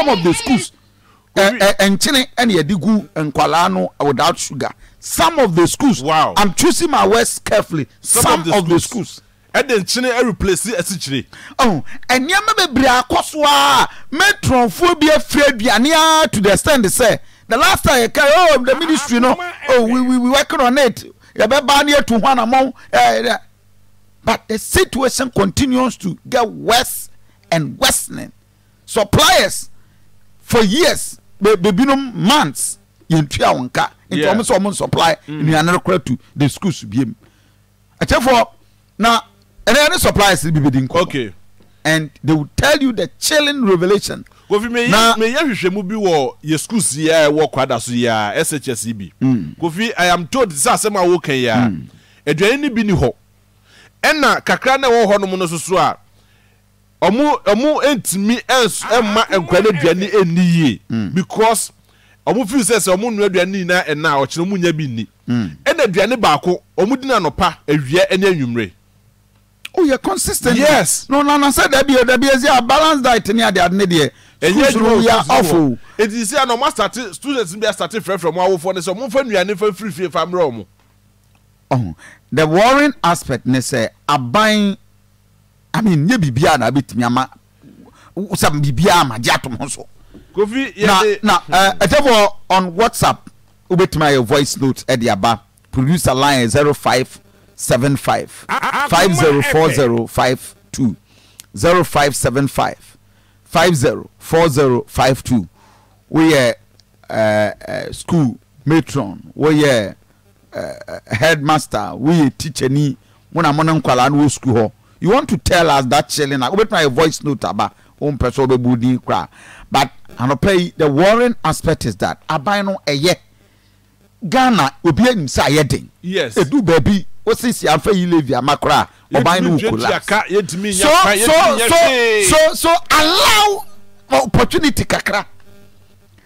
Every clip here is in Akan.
some of the schools and chine and yedigu and kwalano without sugar. Some of the schools. Wow. I'm choosing my words carefully. Some of the schools. And then chine replace it essentially. Oh, and yama bebre akoswa metron phobia aduane to the extent they say the last time the ministry no we working on it. You be ban here to one among but the situation continues to get worse and worsening. Suppliers for years, baby no months in Tiawanka, in almost supply in another credit to the schools to be. Therefore, now, and other suppliers will be bidding. Okay. And they will tell you the chilling revelation. Now, may you be war your schools here, walk with us here, SHSEB. Kofi, I am told this is my work here. A drainy bini ho. Enna kakrana wo ho no mo no soso a omo entimi emma enkwale duane eniye because omo feel say omo nu aduane na enna o kire mu nya bi ni enna duane baako omo dina no pa awie ene anwumre. Oh, you're consistent. Yes. No say there be a balanced diet near the adnede. And yet we are awful. It is say no master students be started from our for so mo fa nuane fa free family omo. Oh, the worrying aspect ne say aban I mean ye bibia na betimi ama usam bibia ma jatom so Kofi na therefore on WhatsApp ubetimi your voice note e dia ba producer line 0575 504052 0575 504052 we school matron we headmaster we teacher ni when I'm on kwala no school ho. You want to tell us that chilling I open my voice note about on person be budi kra but pay the worrying aspect is that abino eye Ghana obi anim say yedin yes edu baby o sisi amfa yi levi amakra obino ukula so allow opportunity kakra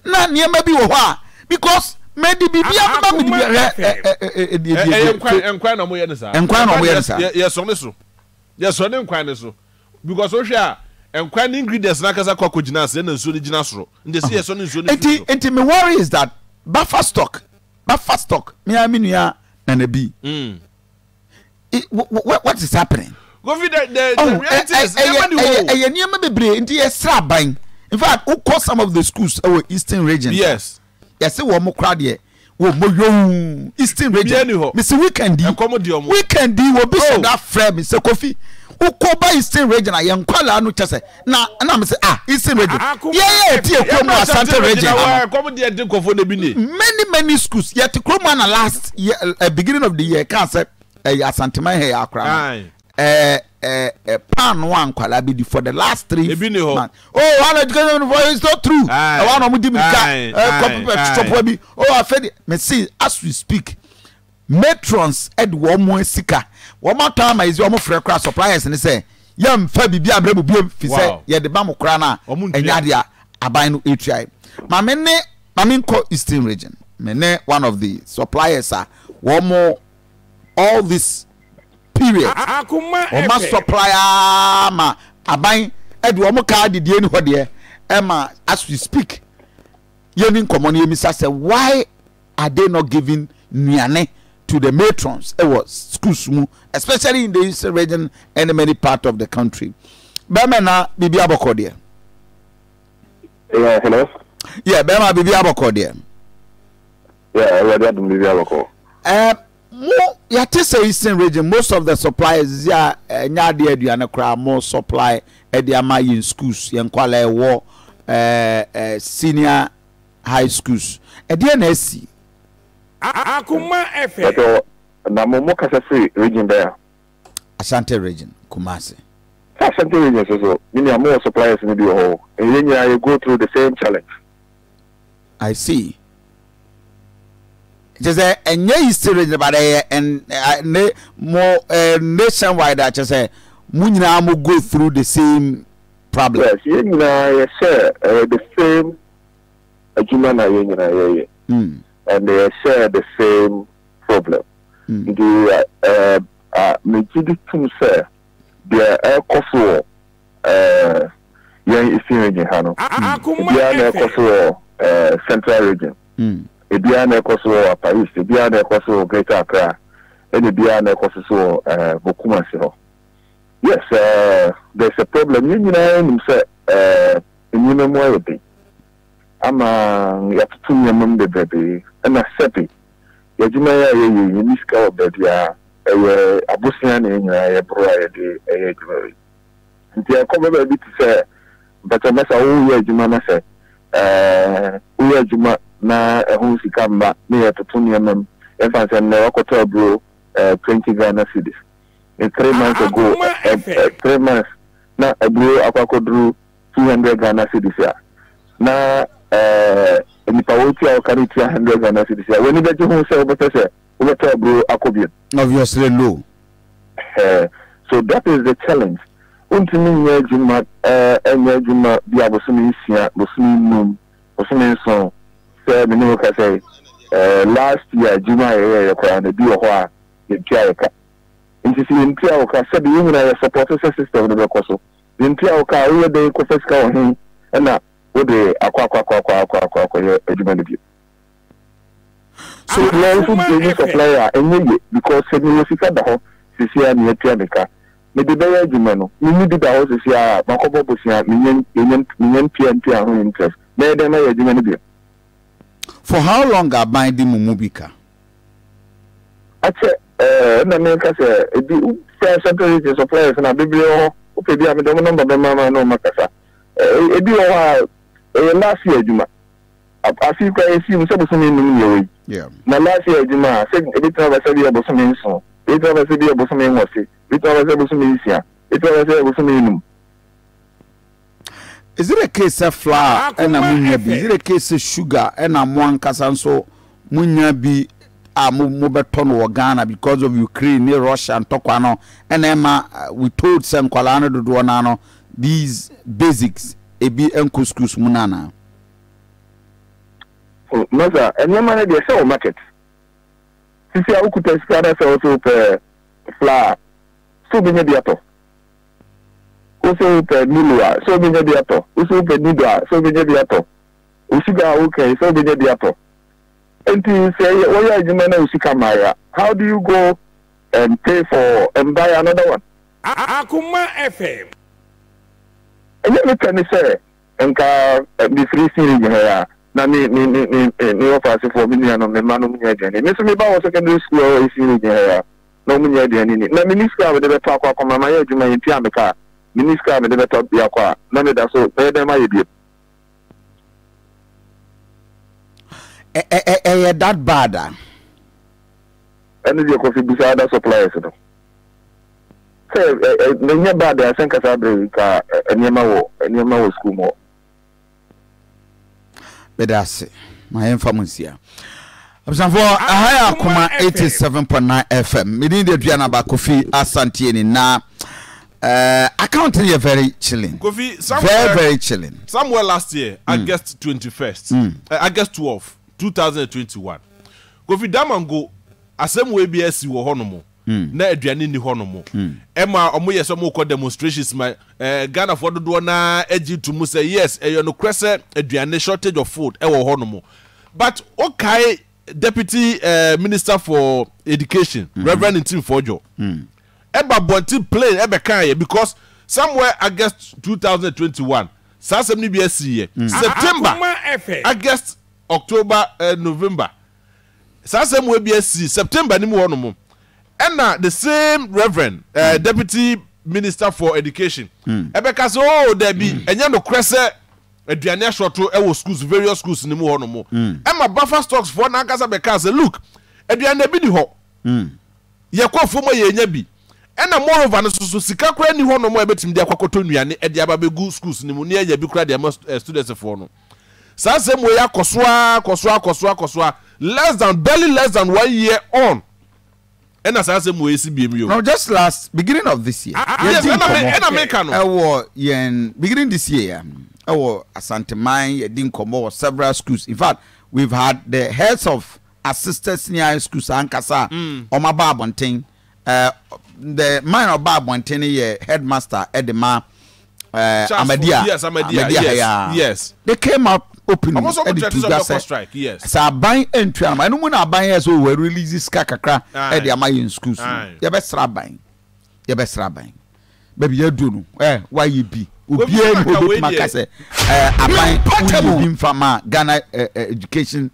na niema bi wo ho a because maybe bibia ba me enkwan na mo ye ne sa yes on so yes on enkwan so because o hwe a enkwan ingredients na kasa kwa kogina se na nso ni gina soro nde se yes on nso ni enti me worry is that buffer stock me aminu ya na na bi what is happening go feed the reality is niema bebre enti esra ban in fact who call some of the schools our eastern region yes say wo mo crowd here wo mo yo eastern region me say weekend wo be so that frame me say Kofi who call by eastern region ayen kwala no chese na me say eastern region yeah tie krom asante region many schools yet krom na last year beginning of the year can say asante man here akra pan one kwala be for the last 3 months. Oh, one education for is not true. One of them I fed me see as we speak matrons ed one more sika one more time is your free class suppliers and say yam fa bibia abrebu biem fi say ye de ba mo kra na enya dia aban no ATI ma me ko eastern region me one of the suppliers are one more all this period Akoma o supplier ma aban ed wo mo ka de die ni ho de ma as we speak yenin common yemisa say why are they not giving nuane to the matrons schools mu especially in the eastern region and many part of the country bema na bibi aboko de yeah hello yeah bema bibi aboko de yeah we are bibi aboko ya say eastern region most of the suppliers ya nya de aduane kra more supply e de ama in schools yen kwala ewo senior high schools e de na asi Akoma efe na mo kasa free region there Asante region Kumasi Asante region so many more suppliers in the whole and then you go through the same challenge. I see. Just a eastern region but and more nationwide I just say munyina mo go through the same problem. Yes, you share the same human and they share the same problem. The me to say the air coffee yen Eastern region ha no bia na ekoso Central region bia na ekoso Upper East bia na ekoso Greater Accra and bia na ekoso so Bokuma si ho. Yes, there's a problem. You know, say, you know more be. I'm you have to remember the baby, and I said it. You know, you miss our baby. A Bosnian in your brother, a jewelry. And they are coming baby to say, but I must all year Jumana say, we are Juma na a who's come back near to Tunium, if I said, no, I bro, 20 Ghana cities. In 3 months ago, 3 months, now I blew up a drew 200 Ghana cedis. Now, in the Pawoti, I'll carry 200 Ghana cedis. When you get to home, say, but I say, what I blew a copy. Obviously, low. So that is the challenge. Until Juma, and Juma, the Abosumi, Bosumi Moon, Bosumi song, said, the say, last year, Juma, the Dio, the Jayaka. Nti si ntia oka sabi yin na support system de bekoso ntia oka we dey ko fiscal hin na we dey akwa eduma de so now so the supplier enye because se ni fiscal da ho sisi ya ni etia meka me de be eduma no ni bi da ho sisi ya makobo bosia minyen pia ho interest me de na eduma ne bi. For how long are binding mumubika? Na me ka say central suppliers na bibio o pe bia me do number be mama no makasa ebi o last year juma afi ka esi mu se bosome nim ye we na last year juma se ebi tra ba se bia bosome nso ebi tra ba se bia bosome nwose ebi tra ba se bosome nsia ebi tra ba se bosome num. Is it a case of flour and a munya bi? Is it a case of sugar and a mwankasa nso munya bi Mubeton or Ghana because of Ukraine, near Russia and Tokwano, and Emma, we told San Qualano to Duanano these basics, a be and couscous munana. Mother, and no man they sell market. Since I could test also flour, so many diato. Also, Nilua, so many diato. Also, Nidua, so many diato. Usiga, okay, so many diato. And to say, how do you go and pay for and buy another one? Akoma FM. And let me tell you, say, and be free seating here. Na me offer for me and the man of me again. Miss me about secondary school is in here. No me again. Na minister with the talk of my juma in Tiamaka. Minister with the talk the aqua. None of that so better my idiot. That bad. And you coffee beside the suppliers. Say, the bad, I think I and Yamawo school more. But that's it. My infamous here. I'm for a higher Akoma 87.9 FM. Meaning the Diana Bakofi Asantini na accounting you very chilling. Kofi, very chilling. Somewhere last year, August 21st, August 12th. 2021 Kofi Damango asem we BSC wo honomo na aduane ni honomo ema omo yeso mo ko demonstrations my Ghana for do na agi to mu say yes e no kwese aduane shortage of food e wo honomo but okay deputy minister for education Reverend Tim Fojo eba bonti plane ebe kan because somewhere August 2021 sasem ni BSC September August October November sasem we BSC September ni mu honomo and the same Reverend Deputy Minister for Education ebeka so there be enya no kwese aduane ashoto e wo schools various schools ni mu honomo ema buffer stocks for na kasa beka say look aduane bi ni ho ye kwofo mo ye nya bi ena moreover no so sika kra ni honomo ebetim dia kwakoto nuane e dia babegu schools ni mu ne ya bi kra dia students for no sasem we ya koswa less than 1 year on. And as I said, no, just beginning of this year. Beginning this year, Asante Mai, Dinkomo, several schools. In fact, we've had the heads of assistants near schools, Ankasa, Oma Babonting, the minor Babonting, headmaster, Edema, Amadia. Yes, Amadia. Yes. They came up openly. Almost all the strike. Yes. So buying entry. I don't want to buy as we release this kakra at the Amayan schools. You best buying. You best buying. Baby, you do no. Why you be? Ubie no be makase. Aban from Ghana Education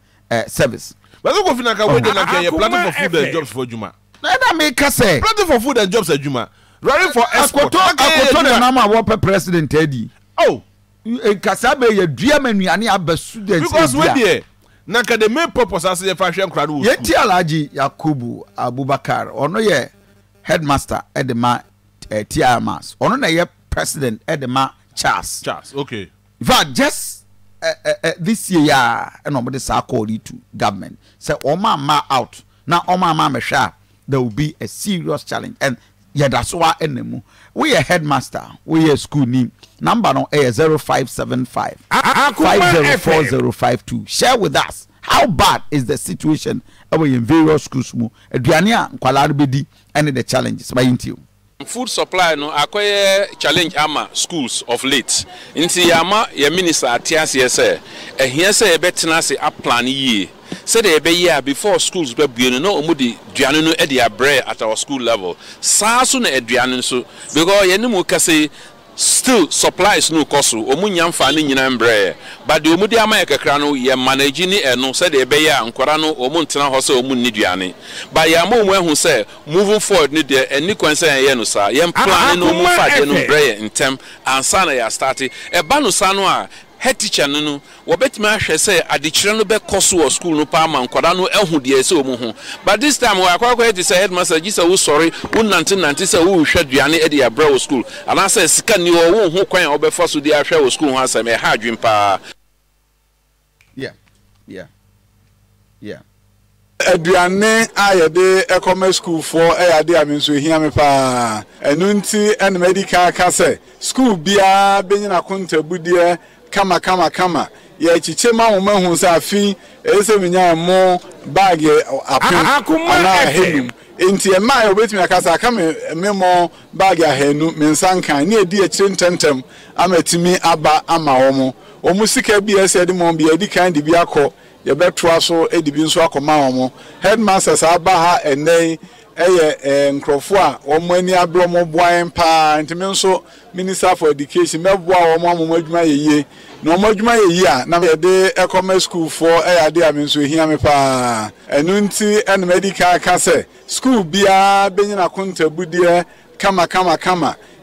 Service. But look if na we dey na plan for food and jobs for Juma. Na make say plan for food and jobs at Juma. Running for export. Akoto na ma wo president Eddie. Oh, kasabe ye dua manuane aba students. Because we there. Na ka the main purpose as ye fashion crowd wo. Ye ti Alhaji Yakubu Abubakar. Ono ye headmaster at the ma TRMAS. Ono na ye president at the ma Charles. Okay. In fact, just this year, and nobody saw call it to government. Say, Oma ma out. Now, Oma ma mesha. There will be a serious challenge. And yeah, that's why we a headmaster. We a school name. Number no a 0575 504052. Share with us how bad is the situation in various schools. Eduania nkwalare bedi and the challenges. By you. Food supply no akoye challenge ama schools of late. Inti ama ye minister atiase say ehia say e betena se a plan ye. Say dey be year before schools be buenu no omudi duane no e dey abre at our school level. Saa so na eduane so because ye nimu ka say still supplies no cost omunya mfa ne nyina mbre but the omudi ama ye kakra no ye manage ni eno say dey be year ankora no omuntena ho say omunni duane but ye ama omu ehu say moving forward ni dey eni kwanse ye no sa ye plan no mu fa de no bre intem ansa na ya start e ba no sa no a head teacher no wobetime ahwe say adikire no be koso wo school no pa man kwada no ehu de ese omu ho but this time we akwa it say headmaster gisa wo sorry wo nante say wo hwe duane e de abra wo school ana say sika ni wo ho kwan obefo so de ahwe wo school ho asem e ha adwin pa. Yeah. Aduane ayede Akoma school for ayade aminso hia me pa enu nti en medical ka say school bia benyina kontabudie kama ya chiche ma wo mahu sa afi ese minya mo bag apin ana henu enti e ma obetimi akasa aka me mo bag ahenu mensankan ne edi akire ntentem amatimi aba ama wo mo sika bi ese de mo bi edi kan de bi akọ ye beto aso edi bi nso akoma wo headmasters aba ha enen eye nkrofo a wo mo ani abro mo boan pa ntimi nso minister for education meboa wo mo amadwuma yeye no amadwuma yeye a na de Akoma school for ade aminso hia me pa enu nti en medical ka say school bia benyina kontabudie kama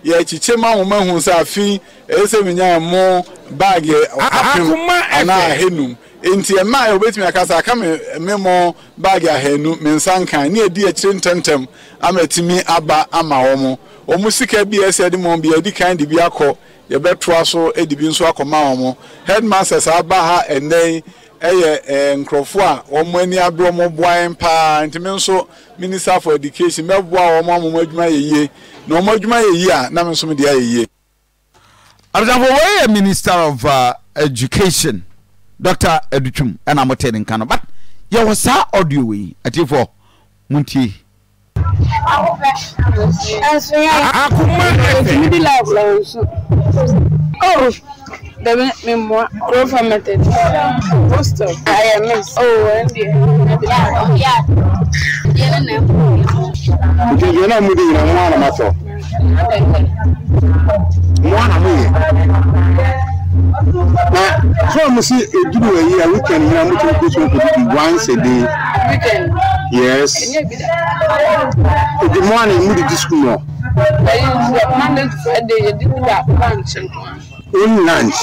ya chiche ma wo mahu sa afi ese minya mo bag apim ana henum enti e ma obetimi akasa aka me mo bag ahenu mensankan ne edi akire ntentem amatimi aba ama wo mo sika bi ese de mo bi edi kan de bi akọ ye beto aso edi bi nso akoma wo headmasters aba ha enen eye nkrofo a wo mo ani abro mo boan pa ntimi nso minister for education meboa wo mo amadwuma yeye no amadwuma yeye a na me nso me de yeye. Abdullah Minister of Education Dr. Educhum and I'm telling Kano, but you was audio way at you for Munti. Oh, the memoir growth method. Most of I am miss. Oh, and yeah. You're not moving in one matter. So I see a do a year weekend here once a day. Weekend. Yes. The morning we did school. Monday to Friday you did that lunch. On lunch.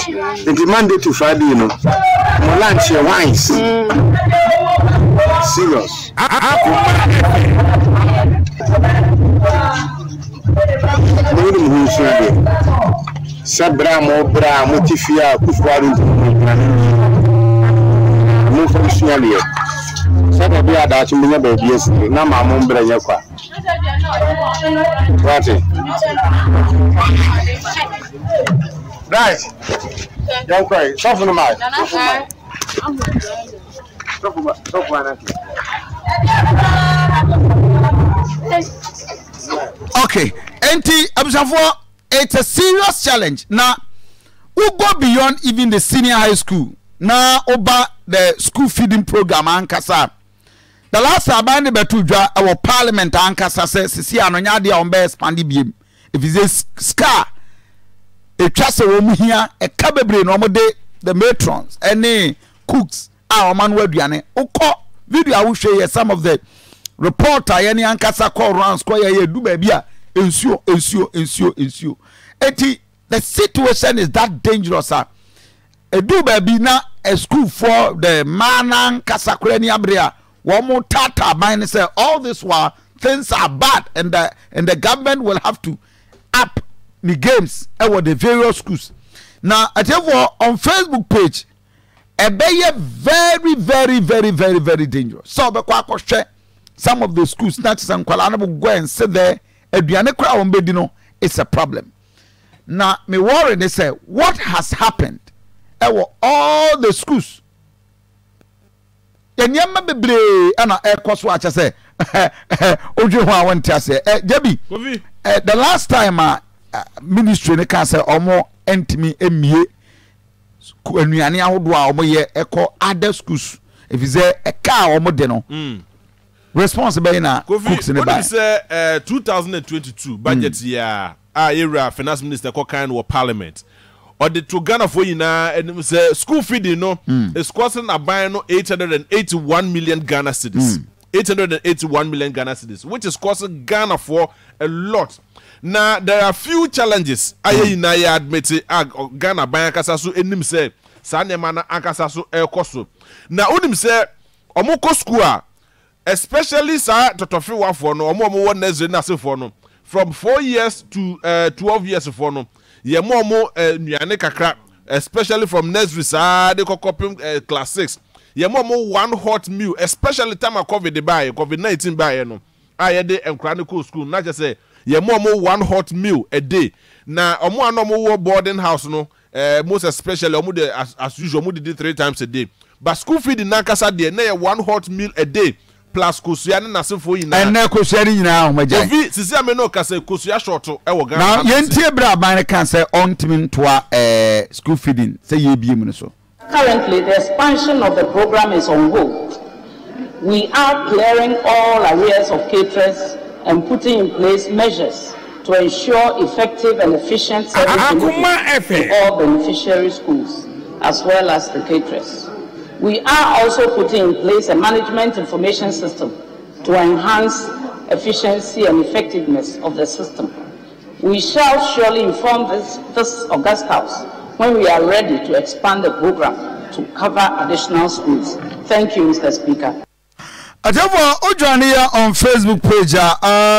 And the Monday to Friday, you know. Lunch wines. Serious. Sabra mo bra motifia kufaru mo functionally sabe bia da chimunya ba bies na ma mo mbra yakwa what right don't cry suffer no mai suffer na Okay, enti abusafo it's a serious challenge. Now, we go beyond even the senior high school. Now, over the school feeding program, ankasa. The last time I betu dwa our parliament ankasa says, "Sisi anonya dia ombe expand biem." If it's a scar, a trust a woman here, a cababre no more day, the matrons, any cooks, our man weduane. Oko video I will show you some of the reporter any ankasa call round square here do baby ensure. Eti the situation is that dangerous, sir. A do baby na a school for the man kasakureni abria. One more tata mind say all this while things are bad and the government will have to up the games over the various schools. Now I tell you on Facebook page, a very dangerous. So some of the schools snatches and Kuala will go and sit there. It's a problem. Now me worry they say what has happened over all the schools. Yanyama bebre ana ekwaso acha say oju ho awontia say Jabi the last time ministry ne kan say omo entimi emie anuane ahodo a omo ye ekọ other schools if is e ka omo de no response be na cooks ne ba say 2022 budget year era finance minister ko kan wo parliament or the to Ghana for and say school feeding no is costing a buy no 881 million Ghana cedis. 881 million Ghana cedis, which is costing Ghana for a lot. Now there are few challenges. I admit it. Ghana buy akasasu enim say sane mana akasasu ekoso. Now unim say omoko school especially sa totofi wa for no omo won nursery na se for no from 4 years to 12 years for no. Ye more nuane kakra especially from nursery they copy class 6 ye more one hot meal especially time of COVID-19 buy no aye dey enchronicle school not just say ye more one hot meal a day na omo anomo boarding house no most especially omo dey as usual omo dey 3 times a day but school feeding na kasa dey na one hot meal a day plus kosuya na nasefo yina and na kosuya ni nyina ahomagya ovi sisi ameno kase kosuya short e wo Ghana now yentie bra ban kan say ontimi ntoa school feeding say ye biem no so. Currently the expansion of the program is on hold. We are clearing all areas of caterers and putting in place measures to ensure effective and efficient service delivery to all beneficiary schools as well as the caterers. We are also putting in place a management information system to enhance efficiency and effectiveness of the system. We shall surely inform this August House when we are ready to expand the program to cover additional schools. Thank you, Mr. Speaker. Atefo Ojania on Facebook page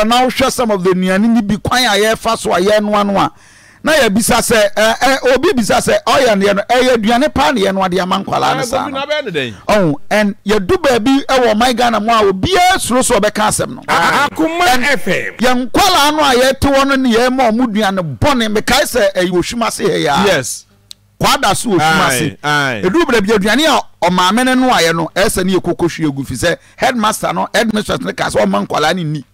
now share some of the nuani bi kwan aye fa so aye no ano na ya bisa se obi bisa se oya ne no aduane pa ne no ade amankwala na sa oh and ya do baby e wo my Ghana mo a obi asuro so be ka asem no Akoma FM ya nkwala no aye te wono ne ye ma omuduane bone me kai se wohwima se he ya yes kwada so wohwima se edu bra bi aduane a o maame ne no aye no ese ne yekokohwe egu fi se headmaster no headmistress ne ka se o mankwala ne ni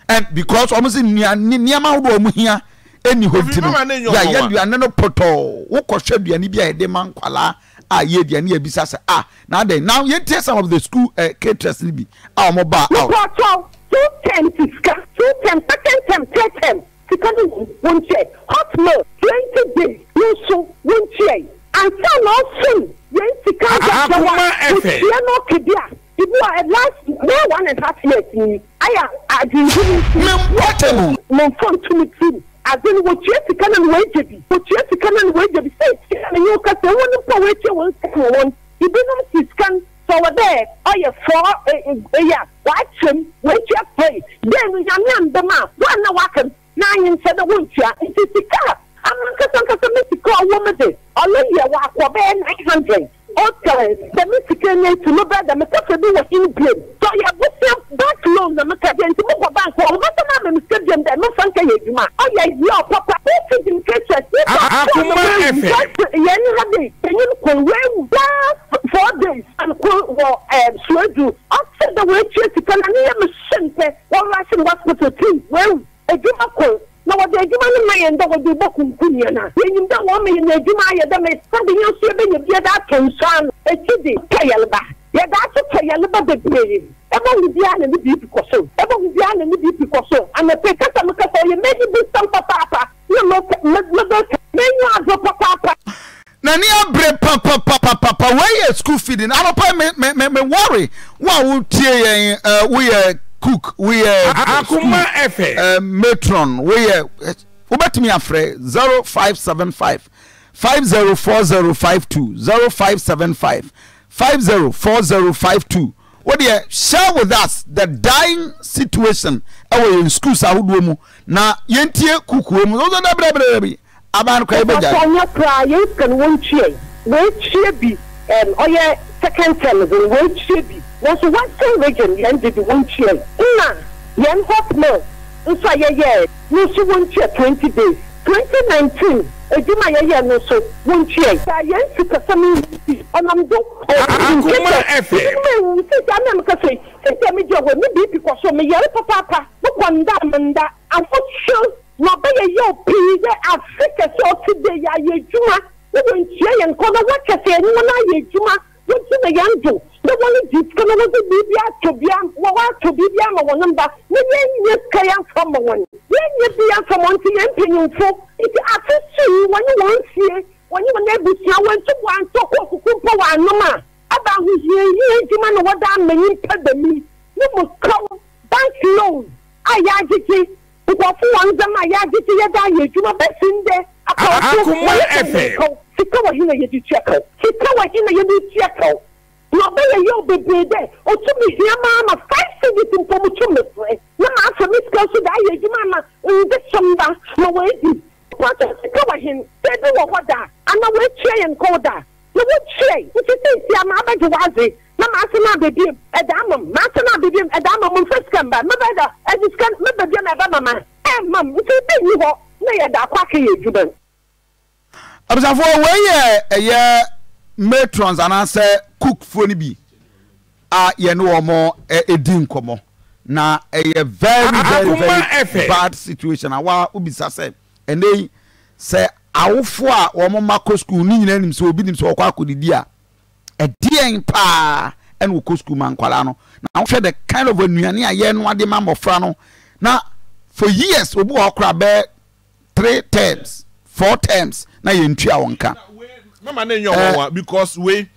and because almost niama wo do hia eni hoti no ya yeduane no poto wo kohwe duane bi a yede mankwala a ye duane ebisa se now then now you take some of the school caterers ni bi mo ba out 210 fiska 210 10 because one check hot milk 20 days you so one check and some also yen sika ya no kidia ibu at last no 1.5 years I didn't me phone to me as in what you can and wage what you can and wage say and you can say one for which you want you didn't scan so there you for watch him wait your pay then we can the man one na wakan nine said the winter it is the car I'm not going to call woman day only you walk for 900 okay the Mexican need to know better me to do what in blame so you have back loan the Mexican to move bank for what the man stadium that no fanke yeduma oh yeah your papa fit in case Akoma FM yen hade you can wait 4 days and go slow do after the way you can and you machine one ration hospital team well a juma call no what they give my and dog do bokum kunyana. You don't want me in the Juma, the may something else you been get that concern, a city, Kayalba. Yeah, that's a Kayalba the grave. Among the island with deep coso, among the island with deep coso, and the Pekata Mukaso, you made it be some papa. You know, papa. Nania bre papa where school feeding. I don't me worry. What would we cook, we Akoma FM matron, we ubet me afre 0575 504052 0575 504052. What do you share with us the dying situation away in schools? I would do na yentie kuku mu so na brebre aban kwa beja Sonya cry can won cheer wait cheer be oye second term is wait cheer be was western region yen did won cheer na yen hot no so yeah no so won cheer 20 days 2019 ejuma yeah no so won cheer yen sikasami onam do Akoma FM me se jam ka se me jogo me bi because so me yare papa no kwanda manda I'm not sure no be yo pii Africa so today ya yejuma we won cheer and kono what ka se ni na yejuma we ti me yandu no one dit kono no be bibia to bia wo wa to bibia ma won namba me yen kayan from won yen bia from on ti yen penyufo it afisi when you want see when you na busia won to wan to kokukumpo wa anoma aba hu ye juma no wada many pedami no mo come bank loan ayagiti ukofu wanza ma ayagiti ya da yejuma besinde Akoma FM sikawa hina yedi check sikawa hina yedi check no be yo bebe de o to mi hia mama 5 cedis in pomu to me frɛ na ma afa mi ska so da yejuma ma ndi somba no we di kwata sikawa hin bebe wo hoda ana we chie en koda no we chie it is ya ma ba jiwaze na ma asena bebi edamam ma asena bebi edamam mo fiskamba ma ba da ediskan ma bebi na ba mama mam it be ni ho na ya da kwa ke yejuban absafo we ye matrons anase cook foni bi a ye no omo edin komo na very bad situation awa ubisa se ene se awofo a omo mako school ni nyina nim se obi nim se okwa akodidi a edien pa en wo school man kwala no na wo the kind of anuane a ye no ade ma mofra no na for years obi okra be 3 terms 4 terms na ye ntua wonka mama na nyo because we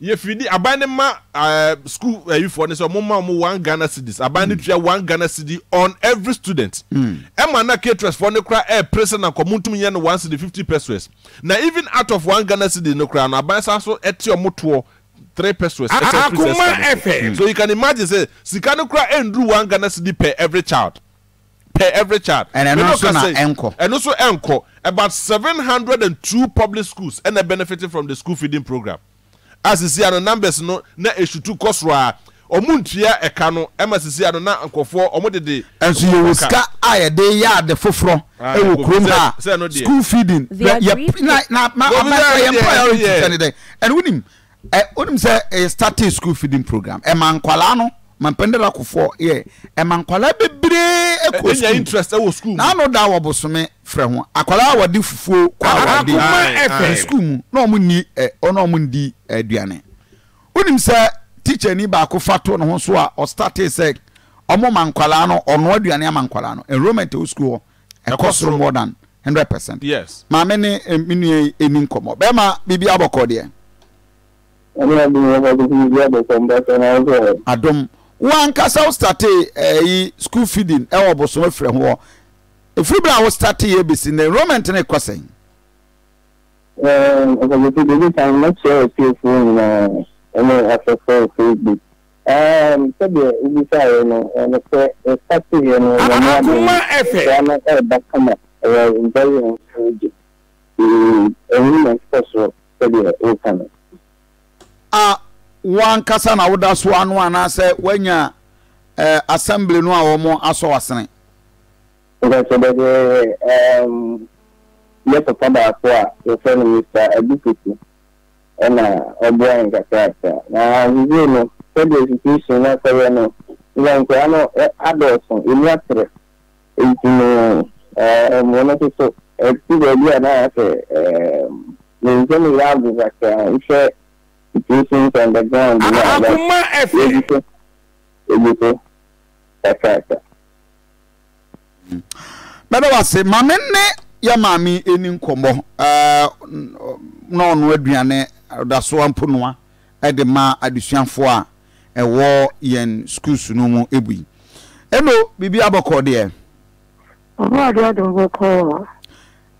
ye fidi abane ma school you for ne so mama mo 1 Ghana cedis abane tua 1 Ghana cedi on every student ema na caterers for ne kra pressure na komuntum ye no 1 cedi 50 pesos na even out of 1 Ghana cedi no kra na abane sa so eti omoto 3 pesos Akoma FM so you can imagine say sika no kra endru 1 Ghana cedi per every child and also enko about 702 public schools and are benefiting from the school feeding program as you see the numbers no na eshutu kosra omuntua eka no MSC ano na ankofo omodede enso you ska aye de ya de foforo e wo krom ha school feeding na priority and unim say starting school feeding program e mankwala no mampendera kofo ye e mankwala bebre enya interest e wo school na no da wo bosome frɛ ho akwala wa di fufuo kwa wa di school mu na omu ni ono omu ndi aduane unim say teacher ni ba ko fato no ho so a o start say omo mankwala no ono aduane amankwala no enrollment o school e cost more than 100%. Yes ma me ne minu eni nkomo be ma bibi aboko de adom one kasa start school feeding e wo boso frɛ ho efiri bra wo start ye besi na enrollment na kwasɛn the time not sure if you after Facebook so the we say no and start you know Akoma FM back come very encouraging the enrollment also so the open one kasa na woda so anu ana se wanya assembly no a wo mo aso wasene okay so the yes of father for your friend Mr. Education and oboy ngakata na you know so the education na so no even ko ano adults in yatre 18 mono so baby and I say, maintain love is like situations on the ground. Akoma FM. But I say, Mamma, ya mami eni nkomo no no aduane da so amponoa e de ma adusuafo a ewo yen schools no mu ebui eno bibi aboko de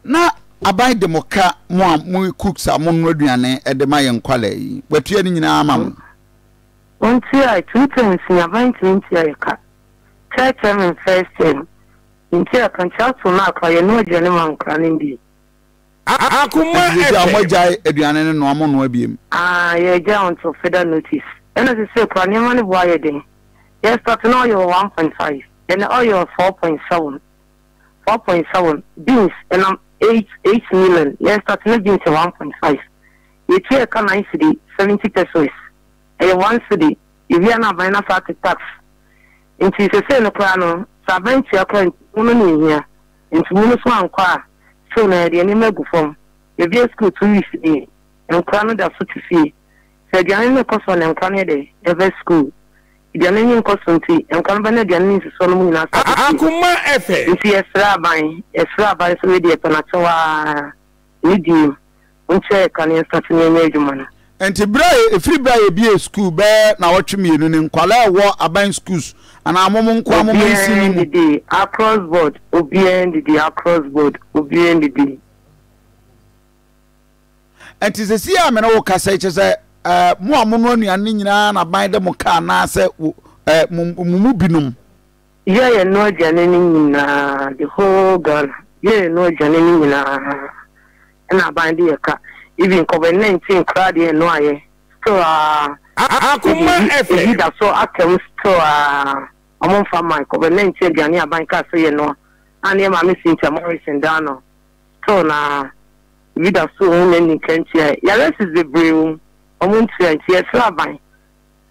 na abai de moka mo cooks amon aduane e de ma yen kwala yi watua ni nyina amam onti ai tutens ni abai 20 ayeka third term and first term inti akanchato na akwaye no aduane mankra ne bi Akoma amojai aduane no amo no abiem ye ja on to further notice and as say kwa ne mani boye den yes start now you 1.5 and all your 4.7 beans and 8 million yes start no beans 1.5 you take can I see 70 pesos and 1 cedi if you are not buying a tax into say no plano Saben tia kan uno here into muno so ankwa so na de ni megu form e bi school 2 weeks e nkwa no da so tisi se de an no koso na nkwa ne de e school de an ni koso nti nkwa no ba na de an ni so no mu na sa Akoma FM nti esra ban so we de penachowa ni di unche kan start ni edwuma no enti bra free bra e bi school be na wotwemienu ni nkwala wo aban schools ana amom nkwa amom nsini mu across board obnd across board obnd enti se sia me na wo kasa che mo amono anuane nyina na ban de mo ka na se mu binum ye no jane ni nyina the whole girl ye no jane ni nyina na ban de ka even COVID-19 crowd here no aye so Akoma FM that so akem so among for my COVID-19 gani abanka say no and ya mama Cynthia Morrison dano so na vida so only kentia ya let's is the brew omuntu yes raban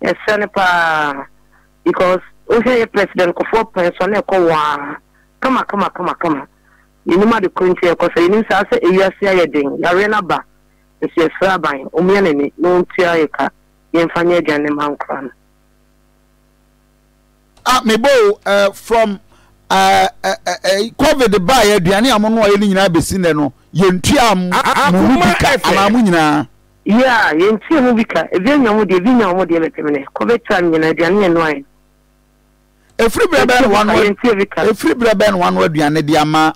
yes pa because okay president ko for person e ko wa kama inuma de kentia ko say ni sa say ewiase ayeden ya rena ba yes raban omiane ni no ntia eka yemfanye gane mankran mebo from COVID by aduane amono aye nyina besi ne no yentua mu bika amamu nyina yeah yentua mu bika ebianya mu de betemene COVID time nyina aduane no aye efri breben one aduane de ama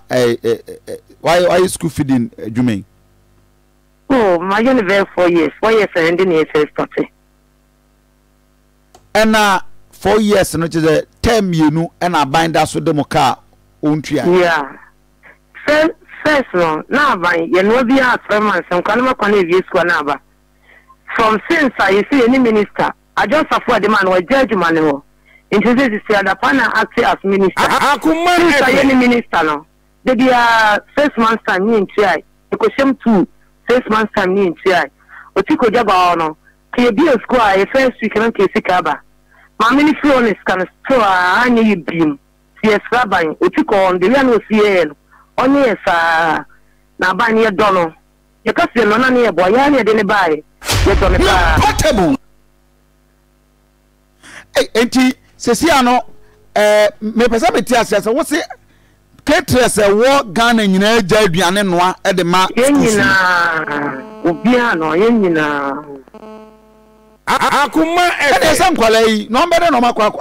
why school feeding adwumen oh my university 4 years ending years started and 4 years no the term you and a binder so demoka ontua yeah first no na ban ye no bi a 3 months and kan ma kwane vie school na ba from since I see any minister I just afford the man was judge man no into this is the partner act as minister Akoma any minister no they be 6 months time ni ntia e ko shem 2 6 months time ni ntia otiko jaba no ke bi school a first week na ke sikaba Mamini Florence can store any beam. CS Rabbi, Utiko on the Rano CN. Only as na bany dono. You can see no near Boyania didn't buy. Yet on the portable. Enti, Ceciano, me pesamitia says, what's it? Caterers a war gun and Jabian and Noir at the mark. Yenina, Ubiano, Yenina. Akoma FM some kwalai no better no makwa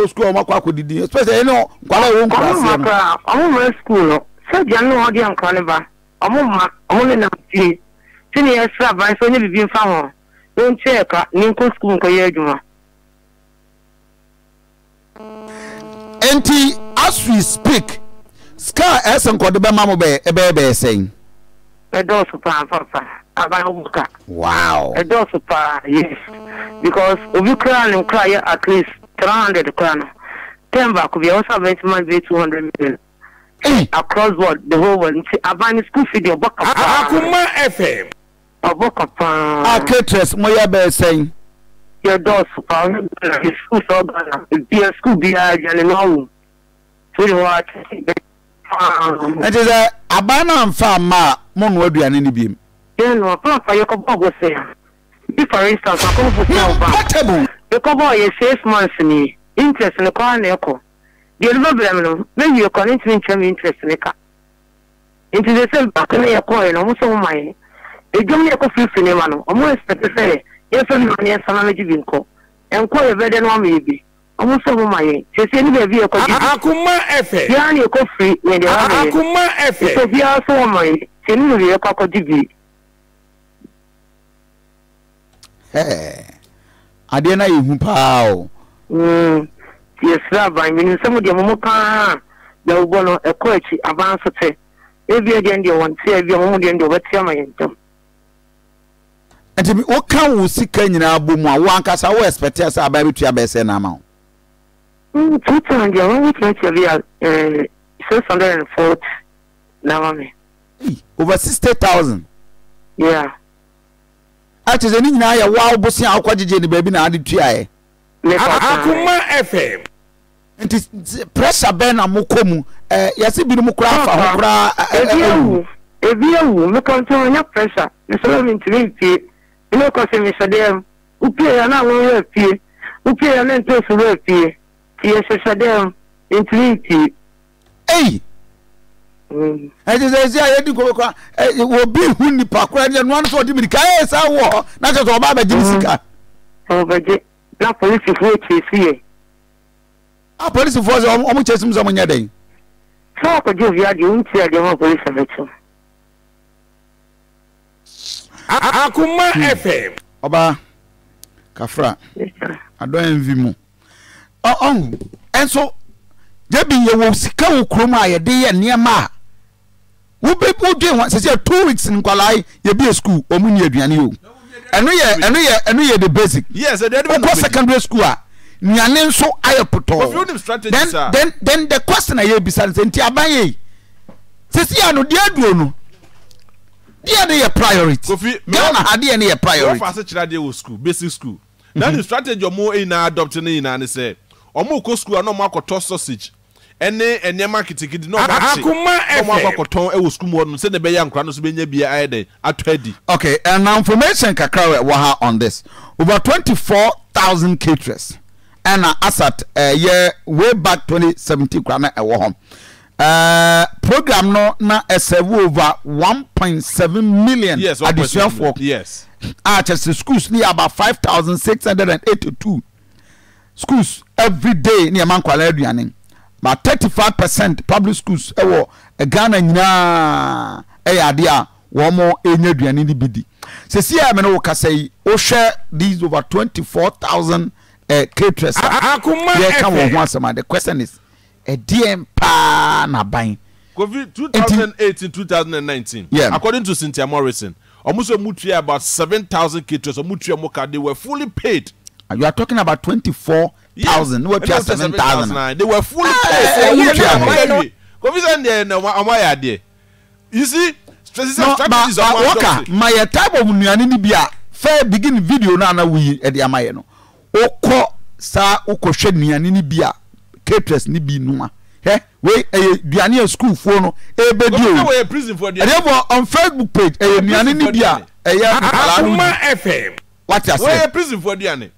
school makwa didi especially no kwalai won class am school so dia no odi an kwaleba am na ti tini extra ban so ni bibi mfa ho don check ni nko school nko ye adwuma enti as we speak ska esen ko de be mamo be saying do super wow. A door super, yes. Because if you cry at least 300 crown. 10 back could be also benchmark 200 million. Across board, the whole world. I buy school video book of Akoma FM. A book of caterers, Moya Bear saying your door super. School so be a school be a general. So you watch It is a abana farm, Mon Wodian in beam. No, Papa, you can go say. If, for instance, I come for you come boy 6 months in me. Interest in the car echo. The other maybe you're connecting to interest in the car. Into the same back in your coin, almost all my. They give me a coffee cinema, almost expect to say, yes, I'm yes, I'm giving call. And call a better one, maybe. Almost all my. She said, maybe a coffee. Akoma FM. Yanni coffee when they are Akoma FM. So we are so my. She knew a cock of DB. Hey, I didn't know you pow. Yes, Rabbi, meaning some of the Momoka, the Ubono, a coach, advance it. Every again, you want to say, every moment, and what Yama in them. And to me, what can we see Kenya boom? One cast our expect us about to your best amount. 2,000, you're only 640 now. Over 60,000. Yeah. Actually, any now, wow, bossy, I'll quite the baby now. Akoma FM. It is pressure Ben and Mukomu. Yes, it be the Mukra. If you look on your pressure, Mr. Loving to me, you know, because Mr. Dem, who pay an hour of pay, who pay an interest of pay, yes, Mr. Dem, into Hey! And it is a go. It will be Winnie Parker and 140 minutes. I war, not just Obama Jessica. Oh, but not police is here. Our police force almost chasing some someone your day. So I could give you the own police of it. Akoma FM. Oba Kafra. I don't envy you. Oh, and so Debbie, you will see Kroma a day and near Ma. Who people do once 2 weeks in Kuala, you be a school, or Munia Bianu. And we are the basic. Yes, and then secondary school. Nyanen so ayopoto. Then the question I hear beside enti abaye. Sisi anu dia duo no. Dia dey priority. Ghana had dey na priority. What for say dey wo school, basic school. Now the strategy omo e na adopt ni na say omo ko school na omo akoto sausage. Ene enema kitikidi no bachi. Omo akoton e wo school mo no say na be ya nkra no so benya bia ayede atwadi. Okay, and now information kakra we ha on this. Over 24,000 caterers. And asat year way back 2017 krana e wo hom. Program no na serve over 1.7 million additional for. Yes. Chester schools near about 5,682 schools every day near Mankwala aduane. But 35% public schools ewo Ghana nyina adia wo mo enye aduane ni bidi. Sesi ya me no ka say o share these over 24,000 caterers. The question is a DM pa na ban. COVID 2018 2019. Yeah. According to Cynthia Morrison, almost about 7,000 caterers they were fully paid. You are talking about 24,000. No, 7,000. They were fully paid. You see, strategies are my type of munani bia fair begin video na we e dia maye no. Oko sa oko hwe nuane ni bia caterers ni bi numa. He we duane school for no e be dio. We prison for dia. On Facebook page nuane ni bia Akoma FM. What you say? We prison for diane.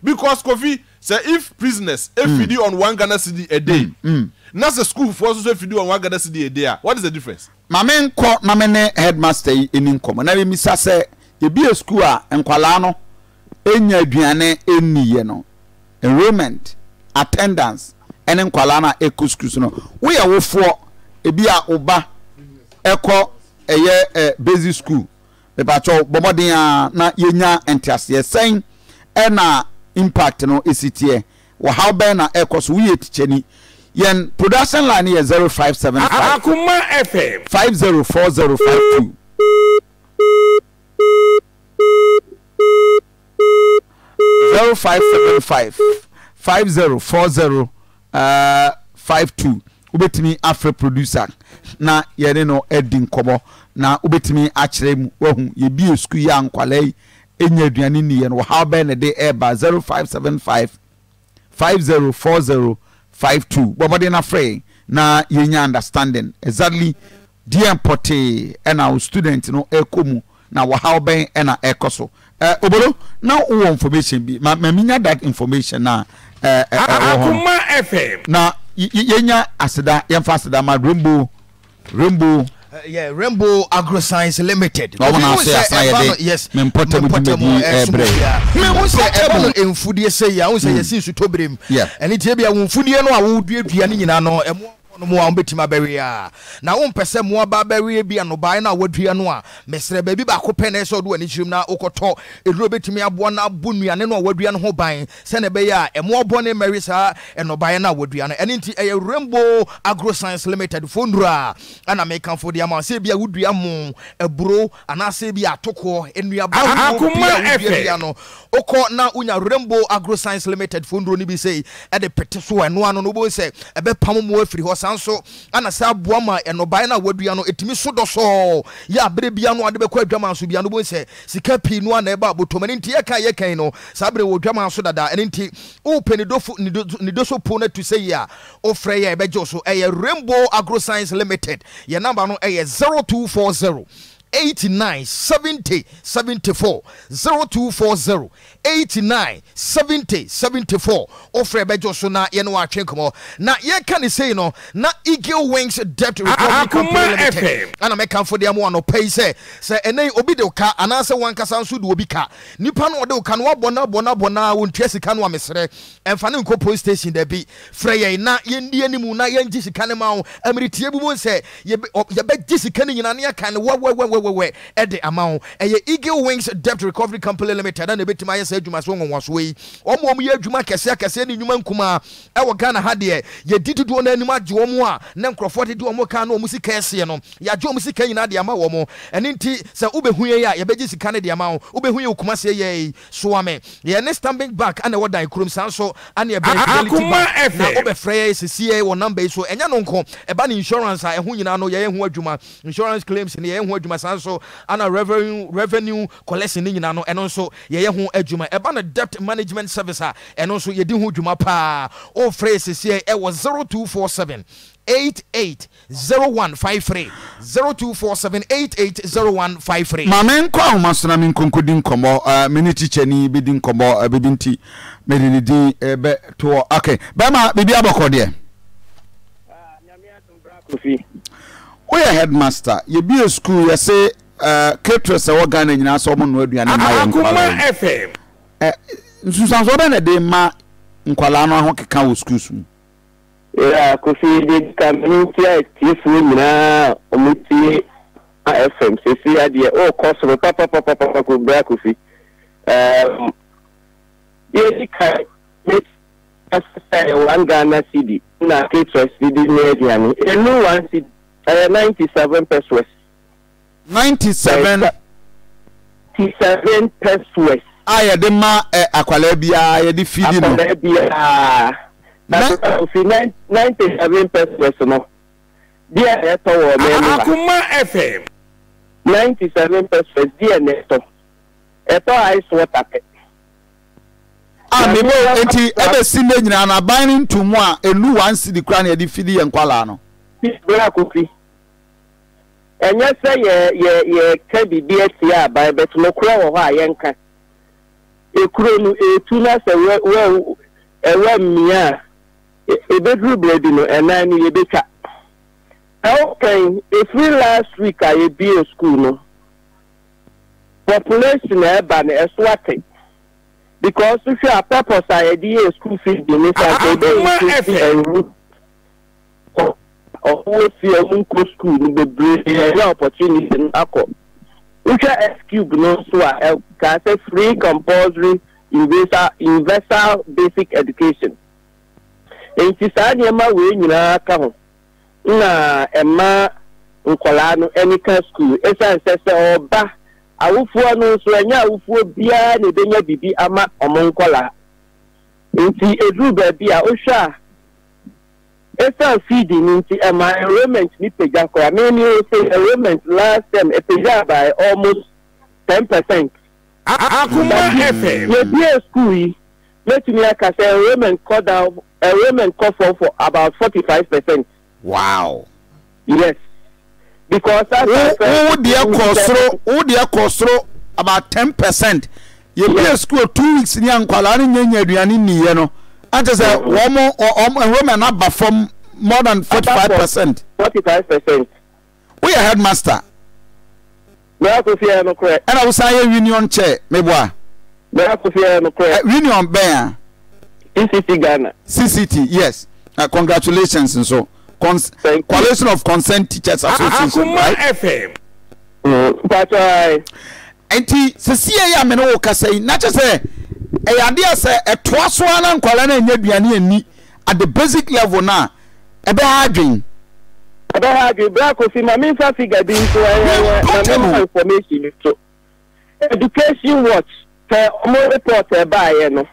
Because Kofi say if prisoners FD on 1 Ghana cedi a day. Now the school for also FD on 1 Ghana cedi a day. What is the difference? My main ko na me ne headmaster in income. Na me sa say e bi a school a enkwala no enya aduane enniye no. Enrolment, attendance, and enkwala na ekuskus no. We are wo for e bi a oba eko eye basic school. Me ba cho bomoden na yenya entiase sen na impact no esitie wa how ben na ekos we teacheni yen production line is 0575 Akoma FM 504052 0575 504052 ubetimi afre producer na yene no edin kobo na ubetimi akire mu wahu ye bi school ya nkwalai enya aduane ni yen wo how ben de eba 0575 504052 bobode na free na yenya understanding exactly dear pote and our student no ekomu na wa how ben na ekoso obolo na wo information bi ma minya that information na Akoma FM na yenya aseda yemfa aseda ma rainbow Rainbow Agroscience Limited. Yes, me importa me say ebo enfudie say ya, say yesi su tobrem. Eni tie bia wo mfudie no a wo duadua ni nyina no emo mo a betima beria na wo mpese mo ba beria bia no bai na wadua no a mesre ba bi ba ko pene so do ani chirim na okoto eduro betimi abo na abonuane no wadua no ho ban se ne be ya emo obo ne merisa eno bai na wadua no eni nti Rainbow Agroscience Limited fondura ana mekan for dia ma se bia wudua mo eburo ana se bia atoko enua ba bia no oko na unya Rainbow Agroscience Limited fonduro ni bi sei e de pete so eno ano no bo se ebe pam mo afiri ho sanso ana sa boama enobae na wadua no etimi so do so ya bere bia no ade be kwa adwama so bia no bo se sika pi no ana eba botomani nti ye kan no sa bere wo dwama so dada eni nti o penidofu ni do so po na to say ya o frey ya ebejo so Rainbow Agroscience Limited ye number no 0240 89 70 74 0240 89 70 74 offer bejo so na ye no atwen komo na ye kan say no na Eagle Wings Debt Recovery Company Limited ana me kan for dem no pay say enai obi de ka anase wankasa nso de obi ka nipa no de ka no bona wontua sika no amesere emfa ne nko police station da bi frɛ ye na ye ndi animu na ye ngi sika ne ma wo amiritie bu mo say ye be gi sika ne nyina ne ya kan we ede amount Eagle Wings Debt Recovery Company Limited na betima ye say adwuma so nwanwaso yi omo ye adwuma kese ni nnwuma nkuma e wo Ghana ha de ye didido na anim age omo a na nkrofo de omo ka na omo sika ese no ya je omo sika nyina de ama omo eni nti se ubehu ye ya ye beji sika ne de ama ubehu ye okuma se ye so ame ye ne standing back ana wodan krom sanso ana ye be reality na obefrɛ ye sisi wo number so enya no nko e ba ni insurance a ehu nyina no ye hu adwuma insurance claims ne ye hu adwuma sanso ana revenue collection ni nyina no eno so ye hu adwuma e ba na debt management service a eno so ye di hu adwuma pa o phrase sie e was 0247 880153 0247 880153 Mama nkwa umasuna min konkodi nkomo mini teacher ni bidi nkomo bibinti medini di be to okay bema bibi abokode nyame atumbra kofi we headmaster ye bi school ye say caterers e wo Ghana nyina so mo no aduane ma ye Akoma FM nsusan so be na de ma nkwala no ho keka wo schools mu kofi de community active nyina omuti FM sisi ade o koso papa ko bra kofi ye dika met asay one Ghana cedi na caterers cedi ne aduane enu one cedi 97 pesos 97 pesos aya de ma akwala bia ye di feed no na 97 pesos no dia eto wo me Akoma FM 97 pesos dia neto eto ice water pe mebo enti ebe sinde nyina na binding to mo a enu one cedi kra na ye di feed ye nkwala no bra kofi enye se ye ka bibia tia ba bet no kura wo ha ye nka ekuro no etu na se we mia bedru bread no ena ni ye beka okay if we last week I be a school no population e ba na eswate because if you are purpose I dey a school fees the minister or see a munko school the breed opportunity akọ which excuse no so can say free compulsory universal basic education enti saa niema we nyina ka ho na ema nkola no enika school esa nsese oba awufuo no so anya awufuo bia na ebenya bibi ama omonkola enti edu ba bia ohwa esa feeding into my enrollment ni peja ko I mean you say enrollment last time a peja by almost 10%. Akoma FM ye be school let me say enrollment cut down enrollment cut for about 45%. Wow. Yes. Because who dear kosro about 10%. You be a school 2 weeks in young Kwalani Aduani Niano. And as a woman not from more than 45%. 45%. We are headmaster. And I was a union chair, maybe. Union Bear. CCT Ghana. CCT, yes. Congratulations and so. Coalition of Concerned Teachers Association. Right? FM. But Enti sisi ya me no ka say na che say e ade say etoaso ana nkwala na nya duane ani at the basic level na e be adwen black of my main figure being to information so education watch for report by no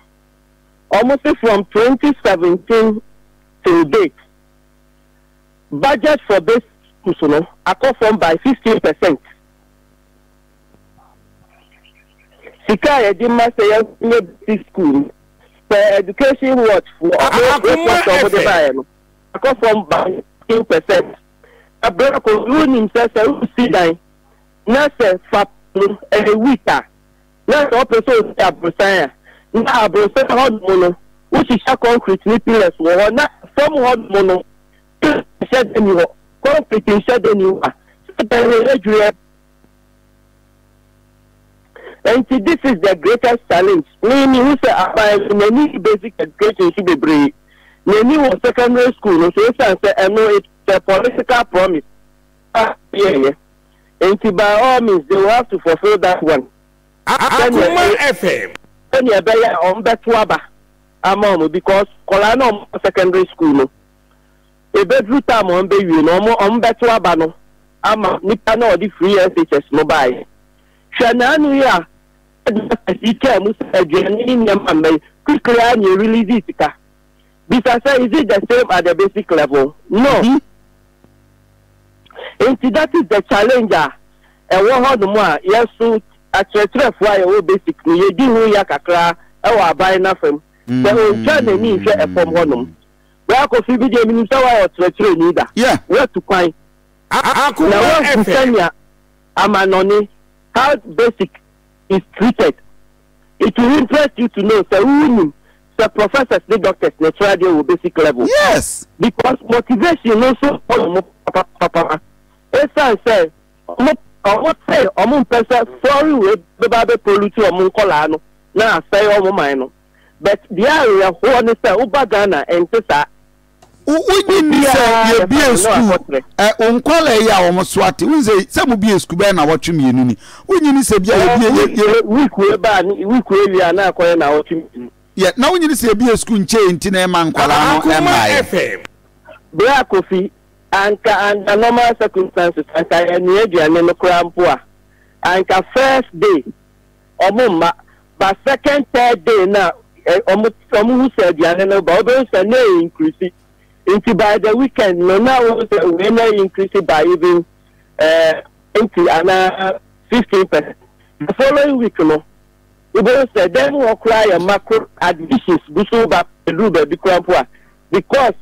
almost from 2017 to date budget for this schools are cut by 15%. Sika di master ya school for education watch for cut from by 15%. A brother could ruin himself and see that nurse for a week. Nurse also a brother. Now a brother hot mono, which is a concrete pillars or not some hot mono. Shed anywhere, concrete shed anywhere. And see, this is the greatest challenge. Many who say many basic education should be brave. Many was secondary school, so I know it's a political promise. Yeah. And see, by all means, they will have to fulfill that one. Akoma FM. And you better on Betwaba, Amon, because Colano secondary school. A bedroom time on baby, no more on Betwaba, no. Ama, Nipano, the free SHS mobile. Shananu ya ike musa journey nyamame quickly and you release it ka because is it the same at the basic level? No. And that is the challenger and what how the more yes so actually why o basic ni you do ya kakra e wa buy na fam the o try na ni hwe e form honum we akofi bi de minister wa o tretre ni da where to find Akoma FM amanoni how basic is treated. It will interest you to know the professors, the doctors, the trial basic level. Yes. Because motivation also papa. Esa say, sorry we be polluted omo kola no. Na say omo man no. But the area who on say Ubagana and Tesa Unyini say ye be school onkwala ya omoswati unze se mu be school be na watwem yenu ni unyini se bia ye week we na akoye na watwem ye na unyini se be school nche enti na ema nkwala no ema FM bra kofi anka under normal circumstances anka enu aduane no krampo a anka first day omumma but second third day na omu who said aduane no ba obe say na increase. Into by the weekend, no now when I increase it by even into another 15%. The following week, no, we will say then we'll cry a macro additions, Busuba, Ruba, because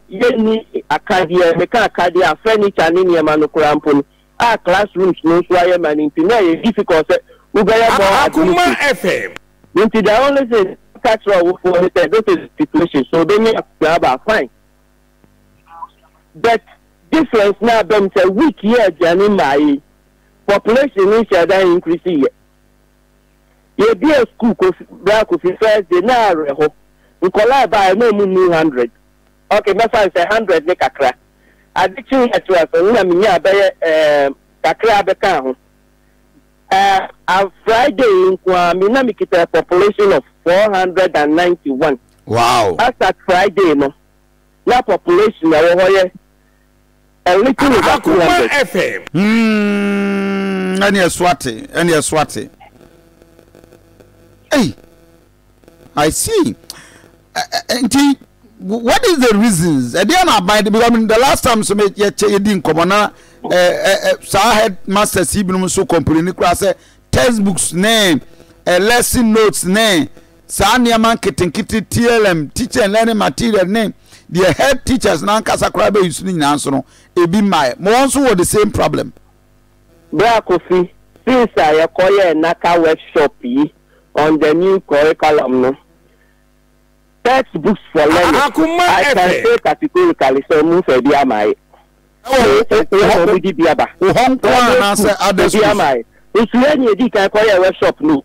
you need a cardia, mechacardia, furniture, and in your manocrampon. Our classrooms, no swire man into no difficult. We better Akoma FM. Into the only thing, catch for the situation, so they may have fine. But difference now them say week year jani my population is increasing. You be a school black of first day now reho. We collide by no 100. Okay, my friend say 100 make a crack. Addiction at us na minya be kakra be kan ho. On Friday in Kwame na mikita population of 491. Wow. That's at Friday no. Na population na wo hoye Akoma FM. Any swati. Hey, I see. What is the reasons? I didn't buy because I mean the last time so me ye didn't come on headmaster Sibinum so complain class textbooks name lesson notes name sa niaman kitten TLM teacher and learning material name the head teachers na nkasa kra be use ni nyina so no ebi mai mo also with the same problem. Bra Kofi, since I call a naka workshop on the new curriculum, no textbooks for learning. I can say categorically, so move a BMI. It's when you can call a workshop, no.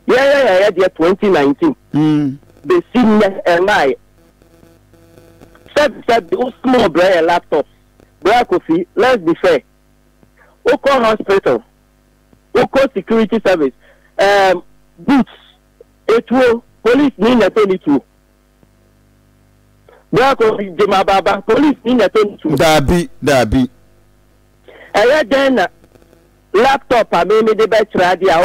Yeah, 2019. The senior MI. Said those small braille laptops. Bra Kofi, let's be fair. Oko hospital, Oko security service, boots, etuo, police ni na 22. Brako Jema Baba, police ni na 22. Dabi. Aya then laptop a me de be tradi a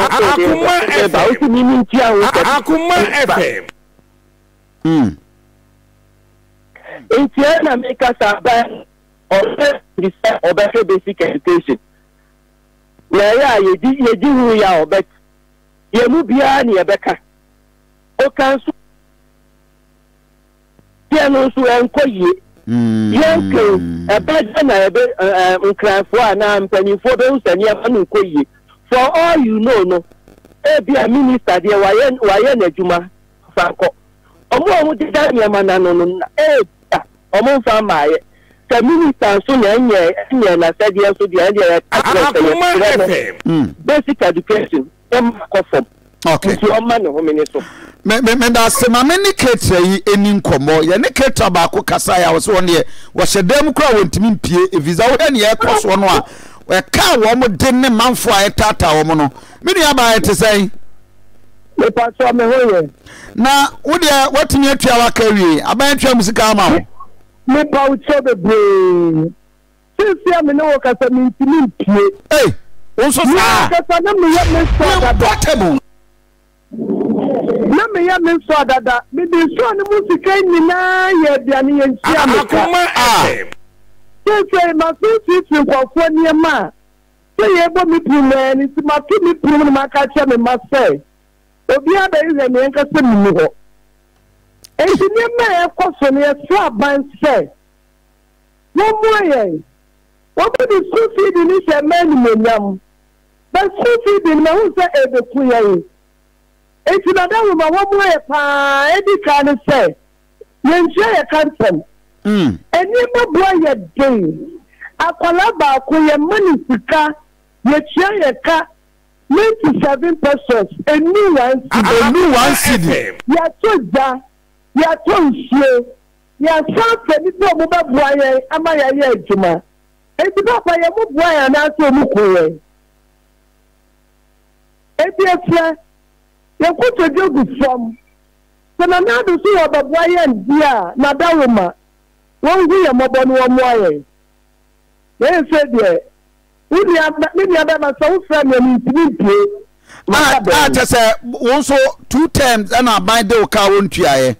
Akoma FM. Intiana make us a or better basic education. Yeah, you do ya bet. You move beyond your becca. O council. Piano so encoye. Yanko, a bed and a cry for an arm penny for those and Yamankoye. For all you know, no. Be a minister, dear Wayana Juma Franco. Omo did that Yamana no. Omo found my. The minister so na said yes to the basic education. Okay. Me da se ma me ni ketre yi eni nkomo ye ne ketra ba ko kasa ya wo so ne wo hyedam kra wontimi mpie visa wo ne ye koso no a we ka wo mo de ne manfo a etata wo mo no me nua ba ete sei me pa so me hoye na wo de watimi atua wa ka wie aban atua musika ama wo me pa ucho be since me no kasa me ntimi mpie unso sa kasa na me ye me so portable na me ya me so dada me de so ne musika nyina ye bia ne ye ntia me say ma fi kwafo ne ma say ye bo mi pume ni si ma fi mi pume ma ka cha me ma say obi aba ize me nka se mi ho enti ne ma e koso ne so aban say no moye wo be di school feed ni se ma ni monyam but school feed na hu say e be ku ye enti na da wo ma wo moye pa e di kan say ye nche ye kantem eni ma bo ye den akwala ba ko ye mani sika ye chia ye ka 97 pesos eni one cedi ya toja ya tonsie ya safe ni to mo ba bo ye ama ya ye adwuma enti ba pa ye mo bo ya na so mu ko ye enti efia ye ko to jogu from so na na do so ba bo ye ndia na dawoma won gu ye mo bo no mo ye say there we are ma so friend me ntimi just say won so 2 times and I buy the car won tuaye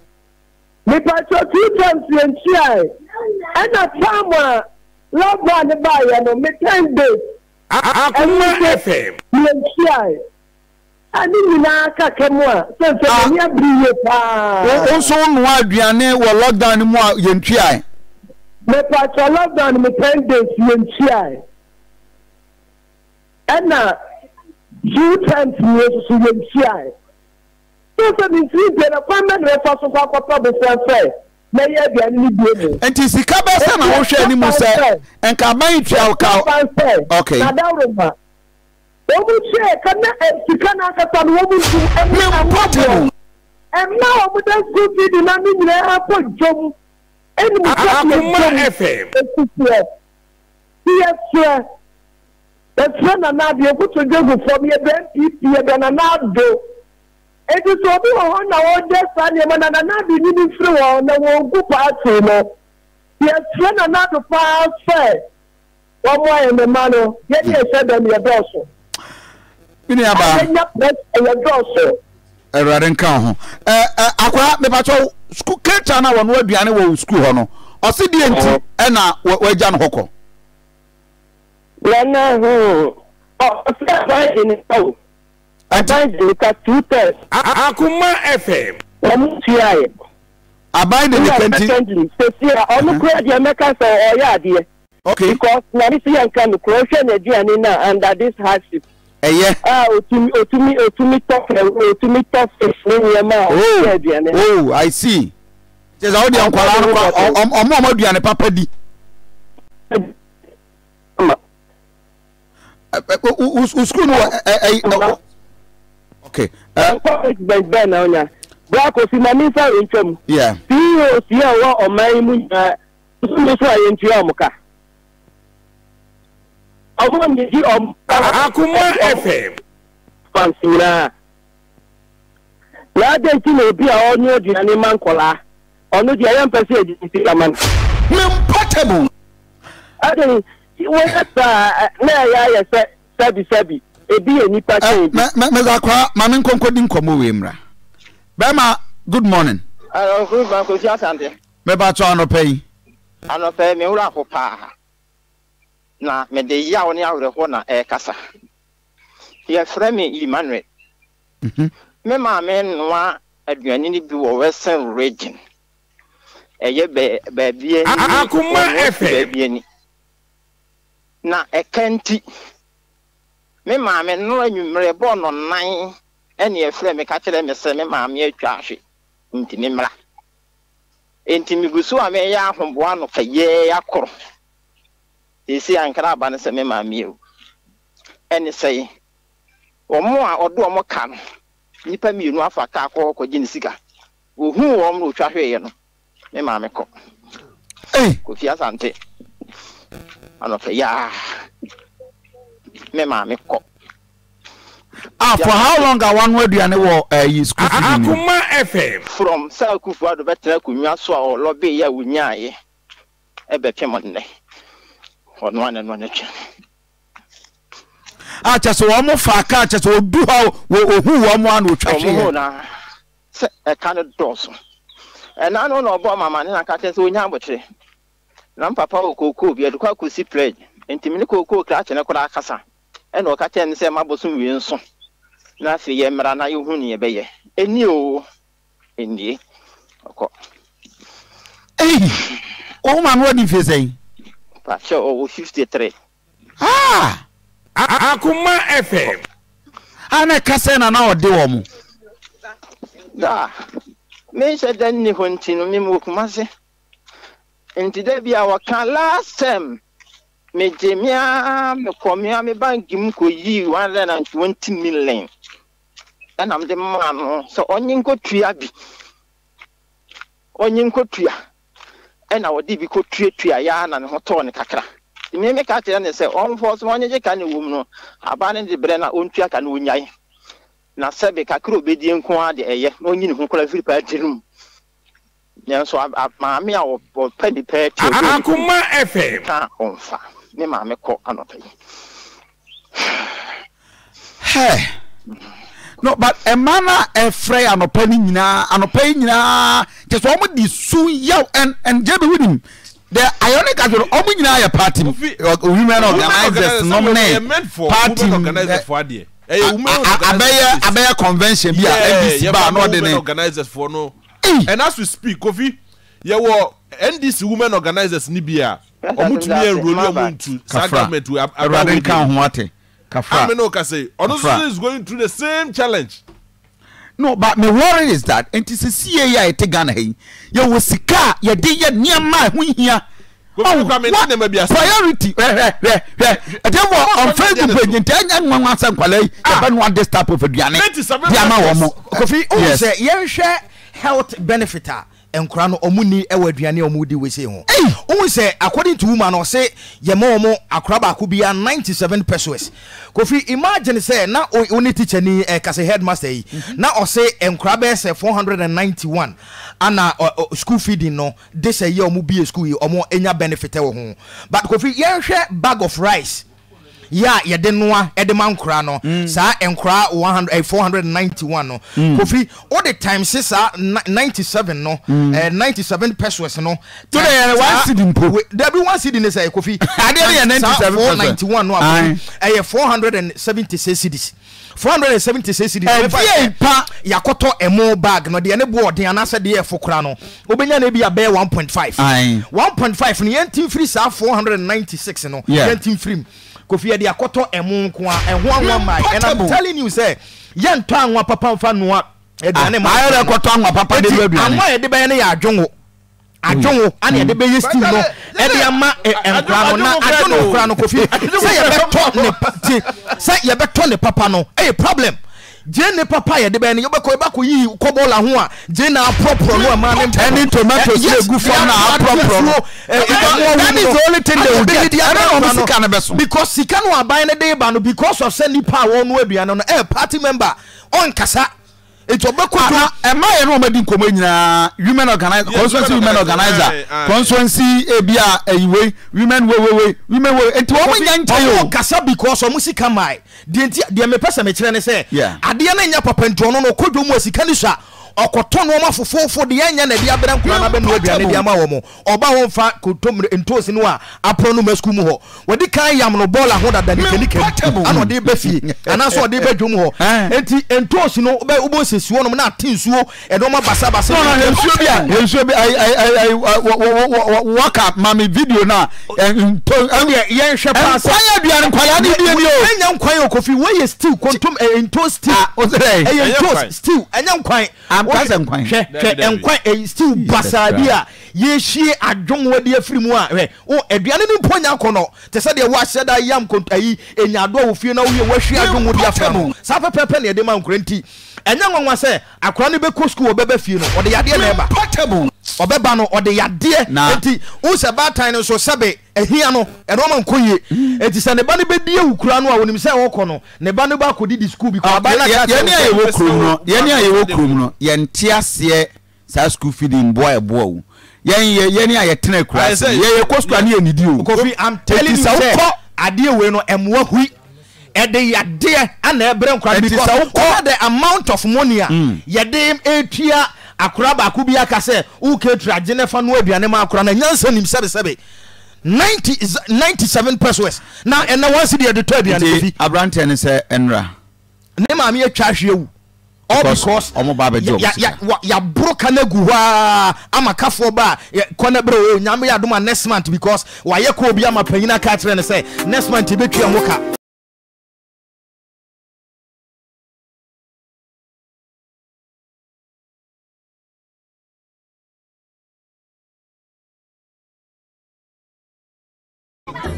me pa so 2 times yen tuaye and a time love one buy no me 10 days Akoma FM yen tuaye ani ni na aka kemo so me ya briye pa won so no aduane wo lockdown mu yen tuaye me pa so lockdown me 10 days yen tuaye and 2 times so yen tuaye so me see the appointment refer so kwa kwa be say na ye bia ni bie mu enti sika ba sa na wo hwe ani mu se enka ban tua o ka okay na da roma o mu che kana sika na ka ta no mu tu me portable na o mu da school feed na mi nyina ha po jom eni mu Akoma FM yes that's when na be able to go from your BNP ye na na do it is so be on na o de sa ne ma na be ni free won na wo gu party no yes when na do pass fair one more in the mano ye dey say dem ye doso bini aba ye doso eraren kan ho akwa me pa cho school kecha na won aduane wo school ho no o se die nti e na wagya no hokọ Lana ho o se ba ni o ata de ka 2 test Akoma FM omu tiaye Abai de secondary. So see, on credit America so yeah dear. Okay. Because now this young can crossing the journey now under this hardship. Yeah. To me tough Oh, I see. There's all the uncle and papa di. Okay. Ben now. Black of Simanisa income. Yeah. See or my moon. I want to see Akoma FM. Fansina. La de ti no bi a onyo di animal kola. Onu di ayam pese di man. Portable. Ade we na ya sabi. Ebi enipa che. Me zakwa mame nkonkodi nkomo we mra. Bema, good morning. Hello, good morning, ko sia sante. Me ba to anopai. Anopai me wura ko pa. Na me de ya woni awre ho na kasa. Ye frame Emmanuel. Me ma me nwa aduane ni bi wo Western region. Eye ba bie ni Akoma FM. Na ekanti. Me ma me no anwumre bo no nan ene ye frame ka kire me se me ma me atwa ahwe. Nti me mra. Enti mi gusu a me ya ahombo ano ka ye yakoro. Isi ankara ba ne se me ma me o. Ene sei omo a odo omo ka no nipa mienu afa ka akọ gini sika ohu wo mo twa hweye no me ma me ko ko fi asante ano fe ya me ma me ko for how long are one way duane wo yi school Akoma FM from Sakufu ado betra kunwa so a lobe ya wunyaaye e be pem nne ono ane no ne twa so wo mo fa ka so odu ha ohu wo mo an otwa hwe na se e kan doso e na no no bo mama ne na ka se onya abotre na papa okoko bi edukwa kusi pledge entimi kokoko kra che ne kora akasa e na o ka che ne se maboso wi nso na fi ye mra na yehu ne ye beye eni o eni oko o ma no di fe sei pa che o 53 Akoma FM. Ana kase na ode wo mu. Da. Me se dan ni honti no me mo kuma se. Enti da bia waka last time me jemia me komia me banki mu ko yi 120 million. Ana mde ma no so onyin ko tua bi. Onyin ko tua. Ena wodi bi ko tua ya na ne ho to ne kakra. Me ka tell ne say on force one je kan wum no abane de bre na ontua kan wonyai na sebe kakro obedi enko ade eye no nyini ho kola firi pa tirum nyanso ma me a wo pedi pe ti Akoma FM ka onfa me ma me ko anopa yi no but a mana a frey anopa ni nyina just wo mo di su yaw and je be with him. The ionic as a party women organizers nominate party organizers for the a convention organizers for no and as we speak Kofi ye wo NDC women organizers ni bia omutumi enroll into sacrament to abradin kan ho ate kafra I know ka say onoso is going through the same challenge. No, but my worry is that NTCCA ya Ghana hey. You will sika ya de ya niama hu hia. Priority. On Facebook page ntanya nwanwa sankwala ya ba no this type of aduane. Dia ma wo mo. Kofi o say yen hwe health benefiter enkura no omuni ewa aduane omudi we say ho. O say according to woman o say ye ma omo akura ba ku bia 97 pesos. Kofi imagine say na oni teacher ni kase headmaster yi na o say enkura be say 491 ana school feeding no this year omo bi school yi omo enya benefit wo ho. But Kofi yen hwe bag of rice ya yɛde noa ɛde ma nkora no saa nkora 491 no kofi all the time say saa 97 no 97 pesos no to the one cedi mpo there be one cedi ne say kofi ade yɛ 97 491 no ɛyɛ 476 cedis 476 cedis pa yakoto emo bag no de ne bo ɔden anase de yɛ fokora no obenya na bi abɛ 1.5 1.5 no yɛntim free saa 496 no yɛntim free kofi yɛ de akoto emo nko a ɛho anwa mai and I'm telling you say yɛntɔ anwa papa mfa noa ɛdane ma ayɛ akoto anwa papa de ba aduane anwa yɛ de bɛyɛ ne yɛ adwonwo ane yɛ de bɛyɛ steam no ɛde ama nkra no na adwonwo kra no kofi sɛ yɛbɛtɔ ne papa no ɛyɛ problem jene papa ye de be ne yobeko yi kobola ho a jene apropro no ma ne any tomatoes dey go from na apropro that is the only thing they will get sika na beso because sika no aban ne dey ba no because of say nipa won no aduane no party member on kasa it obeko to e ma ye no ma di nkomo nyina women organizer constituency women organizer constituency ebia ayiwe women women enti wo nya nche kasa because o musika mai de me pesa me kire ne say ade na nya papa ntono no kodwo mu asika ni sha okoto no ma fofofo de nya na dia bere nkura na be no aduane dia ma wo mo oba wo mfa kotom ntosi no a apro no masku mu ho wodi kan yam no bola ho dada ni kenika ano de be fie ana so de be dwom ho enti ntosi no be ubo sesi wo no na atensuo e do ma basa ensuo bi I waka mami video na yen hwe pass kwanya aduane kwala ni bi ni o enya nkwan okofi we ye stew kontom ntosi stew enya nkwan ampasa nkwan nkwan still basabi a ye hie adwonwo de afiri mu a o aduane ni mponya akono te se de wa hyeda yam kontayi enyado wo fie na wo ye wahwe adwonwo de afra no sa pepepe ne de ma nkranti enya nwanwa se akora ne be ko school obeba fie no ode yade na eba obeba no ode yade enti wo se batan no so sebe ehia no eno ma nkoye enti se ne ba ne be die wukura no a wonim se wo kɔ no ne ba ne ba kodi di school bi ko ba na ka ye ne ayewo krom no ye ne ayewo krom no ye ntiase sa school feeding boy wo ye ne ayetena kura ye ko school ne enidi o kofi I'm telling you say ade we no emwa hui ede yade ana ebre nkwa because the amount of money yede etua akura ba ku bi aka se u ketra jenefa no aduane ma akura na nyansa nim sebe 97 pesos na ena wansi de to aduane kofi abrante ne se enra ne ma me atwa hwewu all because omo ba be job ya broka na gu ha amakafo ba kona bre o nyame ya doma next month because wa ye ko obi amapanyina ka kire ne say next month betua moka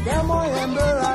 Demo